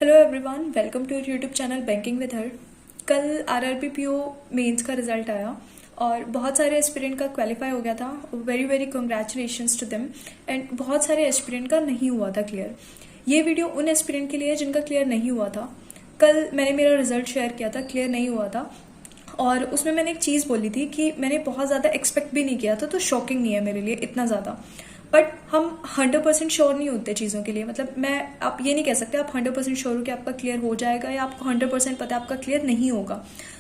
Hello everyone, welcome to your YouTube channel banking with her. कल RRB PO mains का result आया और बहुत सारे एस्पिरेंट का क्वालिफाई हो गया था। Very very congratulations to them. And बहुत सारे एस्पिरेंट का नहीं हुआ था क्लियर। ये वीडियो उन एस्पिरेंट के लिए है जिनका क्लियर नहीं हुआ था। कल मैंने मेरा रिजल्ट शेयर किया था, क्लियर नहीं हुआ था, और उसमें मैंने एक चीज़ बोली थी कि मैंने बहुत ज़्यादा एक्सपेक्ट भी नहीं किया था, तो शॉकिंग नहीं है मेरे लिए इतना ज़्यादा। बट हम 100% श्योर नहीं होते चीज़ों के लिए। मतलब आप ये नहीं कह सकते आप 100% श्योर हो कि आपका क्लियर हो जाएगा या आपको 100% पता है आपका क्लियर नहीं होगा।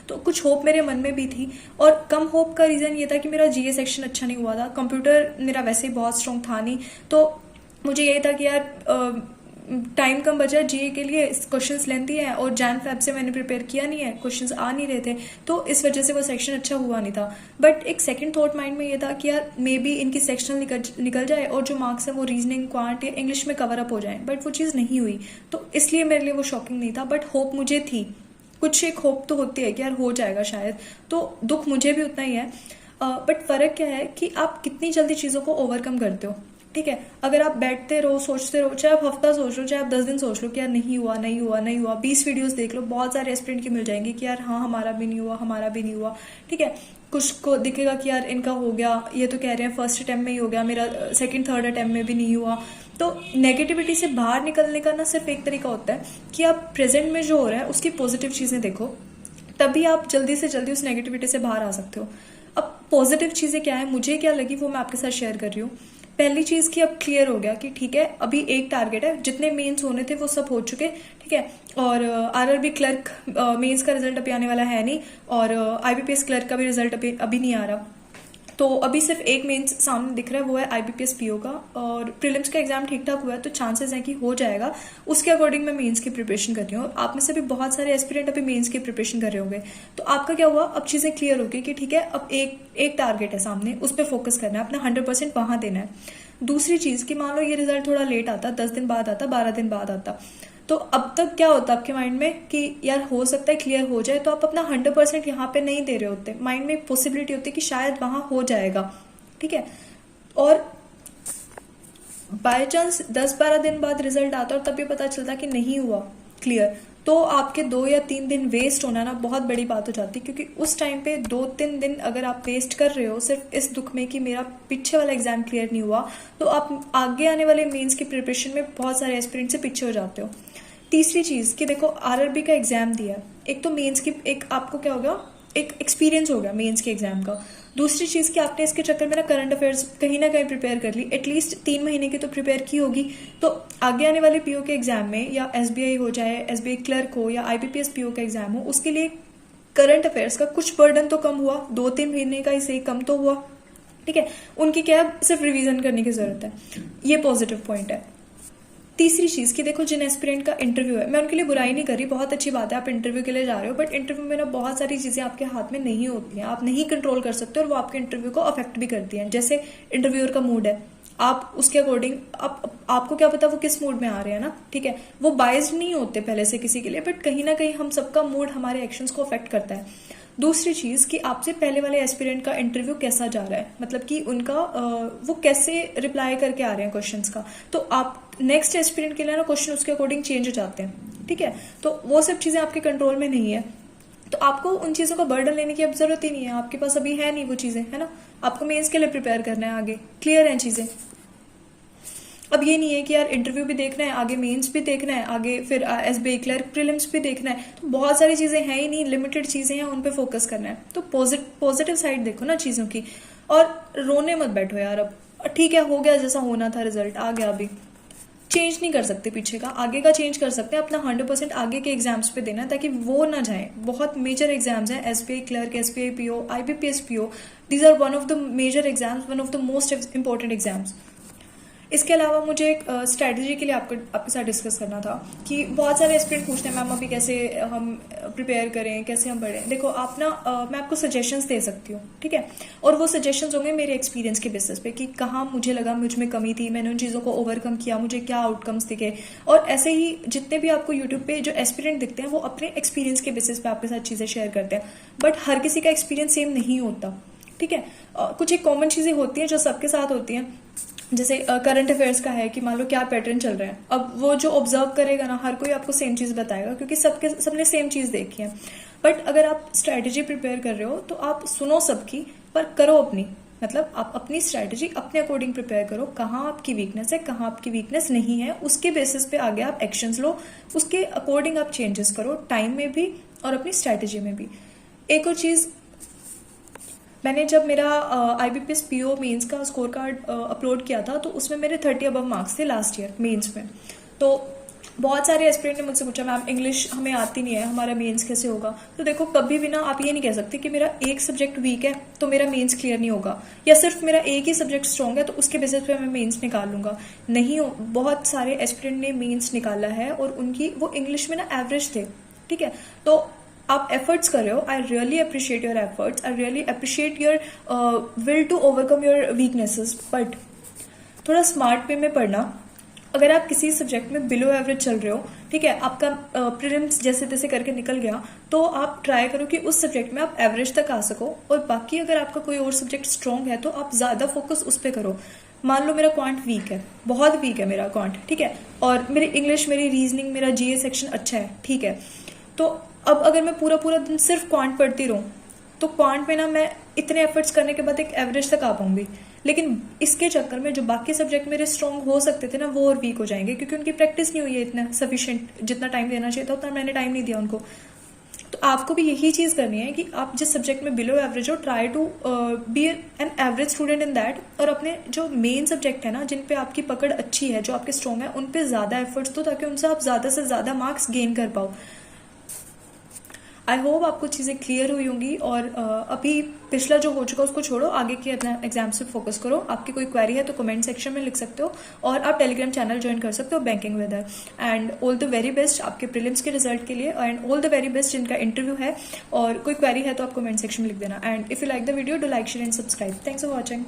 तो कुछ होप मेरे मन में भी थी, और कम होप का रीज़न ये था कि मेरा जीए सेक्शन अच्छा नहीं हुआ था। कंप्यूटर मेरा वैसे ही बहुत स्ट्रॉन्ग था नहीं, तो मुझे यही था कि यार टाइम कम बचा जीए के लिए, क्वेश्चंस लेंथी है और जैन फैब से मैंने प्रिपेयर किया नहीं है, क्वेश्चंस आ नहीं रहे थे, तो इस वजह से वो सेक्शन अच्छा हुआ नहीं था। बट एक सेकंड थॉट माइंड में ये था कि यार मे बी इनकी सेक्शनल निकल जाए और जो मार्क्स है वो रीजनिंग, क्वांट या इंग्लिश में कवर अप हो जाए। बट वो चीज़ नहीं हुई, तो इसलिए मेरे लिए वो शॉकिंग नहीं था। बट होप मुझे थी, कुछ एक होप तो होती है कि यार हो जाएगा शायद, तो दुख मुझे भी उतना ही है। बट फर्क क्या है कि आप कितनी जल्दी चीज़ों को ओवरकम करते हो। ठीक है, अगर आप बैठते रहो, सोचते रहो, चाहे आप हफ्ता सोच लो, चाहे आप 10 दिन सोच लो कि यार नहीं हुआ नहीं हुआ नहीं हुआ, 20 वीडियोस देख लो, बहुत सारे एस्पिरेंट की मिल जाएंगे कि यार हाँ हमारा भी नहीं हुआ, हमारा भी नहीं हुआ। ठीक है, कुछ को दिखेगा कि यार इनका हो गया, ये तो कह रहे हैं फर्स्ट अटेम्प्ट में ही हो गया, मेरा सेकंड थर्ड अटेम्प्ट में भी नहीं हुआ। तो नेगेटिविटी से बाहर निकलने का ना सिर्फ एक तरीका होता है कि आप प्रेजेंट में जो हो रहा है उसकी पॉजिटिव चीज़ें देखो, तभी आप जल्दी से जल्दी उस नेगेटिविटी से बाहर आ सकते हो। अब पॉजिटिव चीज़ें क्या है, मुझे क्या लगी, वो मैं आपके साथ शेयर कर रही हूँ। पहली चीज़ कि अब क्लियर हो गया कि ठीक है, अभी एक टारगेट है, जितने मेंस होने थे वो सब हो चुके। ठीक है, और आरआरबी क्लर्क मेंस का रिजल्ट अभी आने वाला है नहीं, और आईबीपीएस क्लर्क का भी रिजल्ट अभी नहीं आ रहा। तो अभी सिर्फ एक मेंस सामने दिख रहा है, वो है आईबीपीएस पीओ का, और प्रीलिम्स का एग्जाम ठीक ठाक हुआ है तो चांसेस हैं कि हो जाएगा। उसके अकॉर्डिंग मैं मेंस की प्रिपरेशन कर रही हूँ। आप में से भी बहुत सारे एस्पिरेंट अभी मेंस की प्रिपरेशन कर रहे होंगे। तो आपका क्या हुआ, अब चीज़ें क्लियर हो गई कि ठीक है, अब एक टारगेट है सामने, उस पर फोकस करना है, अपना 100% वहां देना है। दूसरी चीज़ कि मान लो ये रिजल्ट थोड़ा लेट आता, 10 दिन बाद आता, 12 दिन बाद आता, तो अब तक क्या होता आपके माइंड में कि यार हो सकता है क्लियर हो जाए, तो आप अपना 100% यहाँ पे नहीं दे रहे होते। माइंड में एक पॉसिबिलिटी होती है कि शायद वहां हो जाएगा। ठीक है, और बाय चांस 10-12 दिन बाद रिजल्ट आता और तब ये पता चलता कि नहीं हुआ क्लियर, तो आपके 2 या 3 दिन वेस्ट होना ना बहुत बड़ी बात हो जाती है। क्योंकि उस टाइम पे 2-3 दिन अगर आप वेस्ट कर रहे हो सिर्फ इस दुख में कि मेरा पीछे वाला एग्जाम क्लियर नहीं हुआ, तो आप आगे आने वाले मेंस की प्रिपरेशन में बहुत सारे एस्पिरेंट से पीछे हो जाते हो। तीसरी चीज कि देखो, आरआरबी का एग्जाम दिया, एक तो मेंस की एक आपको क्या होगा, एक एक्सपीरियंस हो गया मेंस के एग्जाम का। दूसरी चीज कि आपने इसके चक्कर में ना करंट अफेयर्स कहीं ना कहीं प्रिपेयर कर ली, एटलीस्ट 3 महीने की तो प्रिपेयर की होगी। तो आगे आने वाले पीओ के एग्जाम में, या एसबीआई हो जाए, एसबीआई क्लर्क हो, या आईबीपीएस पीओ का एग्जाम हो, उसके लिए करंट अफेयर्स का कुछ बर्डन तो कम हुआ, 2-3 महीने का ही सही कम तो हुआ। ठीक है, उनकी क्या है, सिर्फ रिवीजन करने की जरूरत है। ये पॉजिटिव पॉइंट है। तीसरी चीज कि देखो, जिन एस्पिरेंट का इंटरव्यू है, मैं उनके लिए बुराई नहीं कर रही, बहुत अच्छी बात है आप इंटरव्यू के लिए जा रहे हो, बट इंटरव्यू में ना बहुत सारी चीजें आपके हाथ में नहीं होती हैं, आप नहीं कंट्रोल कर सकते, और वो आपके इंटरव्यू को अफेक्ट भी करती हैं। जैसे इंटरव्यूअर का मूड है, आप उसके अकॉर्डिंग आपको क्या पता वो किस मूड में आ रहे हैं ना। ठीक है, वो बायस्ड नहीं होते पहले से किसी के लिए, बट कहीं ना कहीं हम सबका मूड हमारे एक्शंस को अफेक्ट करता है। दूसरी चीज कि आपसे पहले वाले एस्पिरेंट का इंटरव्यू कैसा जा रहा है, मतलब कि उनका वो कैसे रिप्लाई करके आ रहे हैं क्वेश्चंस का, तो आप नेक्स्ट एस्पिरेंट के लिए ना क्वेश्चन उसके अकॉर्डिंग चेंज हो जाते हैं। ठीक है, तो वो सब चीजें आपके कंट्रोल में नहीं है, तो आपको उन चीजों का बर्डन लेने की अब जरूरत ही नहीं है, आपके पास अभी है नहीं वो चीजें, है ना। आपको मेंस के लिए प्रिपेयर करना है, आगे क्लियर है चीजें। अब ये नहीं है कि यार इंटरव्यू भी देखना है, आगे मेंस भी देखना है, आगे फिर एसबीआई क्लर्क प्रीलिम्स भी देखना है, तो बहुत सारी चीजें हैं ही नहीं, लिमिटेड चीजें हैं, उन पे फोकस करना है। तो पॉजिटिव साइड देखो ना चीजों की, और रोने मत बैठो यार। अब ठीक है, हो गया जैसा होना था, रिजल्ट आ गया, अभी चेंज नहीं कर सकते पीछे का, आगे का चेंज कर सकते हैं। अपना 100% आगे के एग्जाम्स पे देना है ताकि वो ना जाए। बहुत मेजर एग्जाम्स हैं, SBI clerk, SBI PO, IBPS PO, these are one of the major exams, one of the most important exams. इसके अलावा मुझे एक स्ट्रैटेजी के लिए आपके साथ डिस्कस करना था कि बहुत सारे एस्पिरेंट पूछते हैं मैम अभी कैसे हम प्रिपेयर करें, कैसे हम पढ़ें। देखो आप ना मैं आपको सजेशंस दे सकती हूँ, ठीक है, और वो सजेशंस होंगे मेरे एक्सपीरियंस के बेसिस पे कि कहाँ मुझे लगा मुझ में कमी थी, मैंने उन चीज़ों को ओवरकम किया, मुझे क्या आउटकम्स दिखे। और ऐसे ही जितने भी आपको यूट्यूब पे जो एस्पिरेंट दिखते हैं वो अपने एक्सपीरियंस के बेसिस पे आपके साथ चीज़ें शेयर करते हैं, बट हर किसी का एक्सपीरियंस सेम नहीं होता। ठीक है, कुछ एक कॉमन चीज़ें होती हैं जो सबके साथ होती हैं, जैसे करंट अफेयर्स का है कि मान लो क्या पैटर्न चल रहा है, अब वो जो ऑब्जर्व करेगा ना, हर कोई आपको सेम चीज बताएगा क्योंकि सबने सेम चीज देखी है। बट अगर आप स्ट्रेटेजी प्रिपेयर कर रहे हो तो आप सुनो सबकी पर करो अपनी, मतलब आप अपनी स्ट्रेटेजी अपने अकॉर्डिंग प्रिपेयर करो, कहाँ आपकी वीकनेस है, कहाँ आपकी वीकनेस नहीं है, उसके बेसिस पे आगे आप एक्शंस लो, उसके अकॉर्डिंग आप चेंजेस करो, टाइम में भी और अपनी स्ट्रेटेजी में भी। एक और चीज, मैंने जब मेरा IBPS PO मेंस का स्कोर कार्ड अपलोड किया था तो उसमें मेरे 30 अबव मार्क्स थे लास्ट ईयर मेंस में। तो बहुत सारे एस्पिरेंट ने मुझसे पूछा मैम इंग्लिश हमें आती नहीं है, हमारा मेंस कैसे होगा। तो देखो कभी भी ना आप ये नहीं कह सकते कि मेरा एक सब्जेक्ट वीक है तो मेरा मेंस क्लियर नहीं होगा, या सिर्फ मेरा एक ही सब्जेक्ट स्ट्रॉन्ग है तो उसके बेसिस पे मैं मेंस निकाल लूंगा। नहीं हो, बहुत सारे एस्पिरेंट ने मेंस निकाला है और उनकी वो इंग्लिश में ना एवरेज थे, ठीक है। तो आप एफर्ट्स कर रहे हो, I really appreciate your efforts, I really appreciate your will to overcome your weaknesses, but थोड़ा स्मार्ट वे में पढ़ना। अगर आप किसी सब्जेक्ट में बिलो एवरेज चल रहे हो, ठीक है, आपका प्रीलिम्स जैसे तैसे करके निकल गया, तो आप ट्राई करो कि उस सब्जेक्ट में आप एवरेज तक आ सको, और बाकी अगर आपका कोई और सब्जेक्ट स्ट्रांग है तो आप ज्यादा फोकस उस पर करो। मान लो मेरा क्वांट वीक है, बहुत वीक है मेरा क्वांट, ठीक है, और मेरी इंग्लिश, मेरी रीजनिंग, मेरा GA सेक्शन अच्छा है, ठीक है, तो अब अगर मैं पूरा पूरा दिन सिर्फ क्वांट पढ़ती रहूं तो क्वांट में ना मैं इतने एफर्ट्स करने के बाद एक एवरेज तक आ पाऊंगी, लेकिन इसके चक्कर में जो बाकी सब्जेक्ट मेरे स्ट्रांग हो सकते थे ना वो और वीक हो जाएंगे क्योंकि उनकी प्रैक्टिस नहीं हुई है इतना सफिशिएंट, जितना टाइम देना चाहिए था उतना मैंने टाइम नहीं दिया उनको। तो आपको भी यही चीज करनी है कि आप जिस सब्जेक्ट में बिलो एवरेज हो, try to be an average student in that, और अपने जो मेन सब्जेक्ट है ना जिन पे आपकी पकड़ अच्छी है, जो आपके स्ट्रांग है, उन पे ज्यादा एफर्ट्स दो ताकि उनसे आप ज्यादा से ज्यादा मार्क्स गेन कर पाओ। आई होप आपको चीज़ें क्लियर हुई होंगी, और अभी पिछला जो हो चुका उसको छोड़ो, आगे के अपना एग्जाम से फोकस करो। आपकी कोई क्वेरी है तो कमेंट सेक्शन में लिख सकते हो, और आप टेलीग्राम चैनल ज्वाइन कर सकते हो banking with her. And all the very best आपके प्रीलिम्स के रिजल्ट के लिए, and all the very best जिनका इंटरव्यू है। और कोई क्वेरी है तो आप कमेंट सेक्शन में लिख देना। And if you like the video, do like, share and subscribe. Thanks for watching.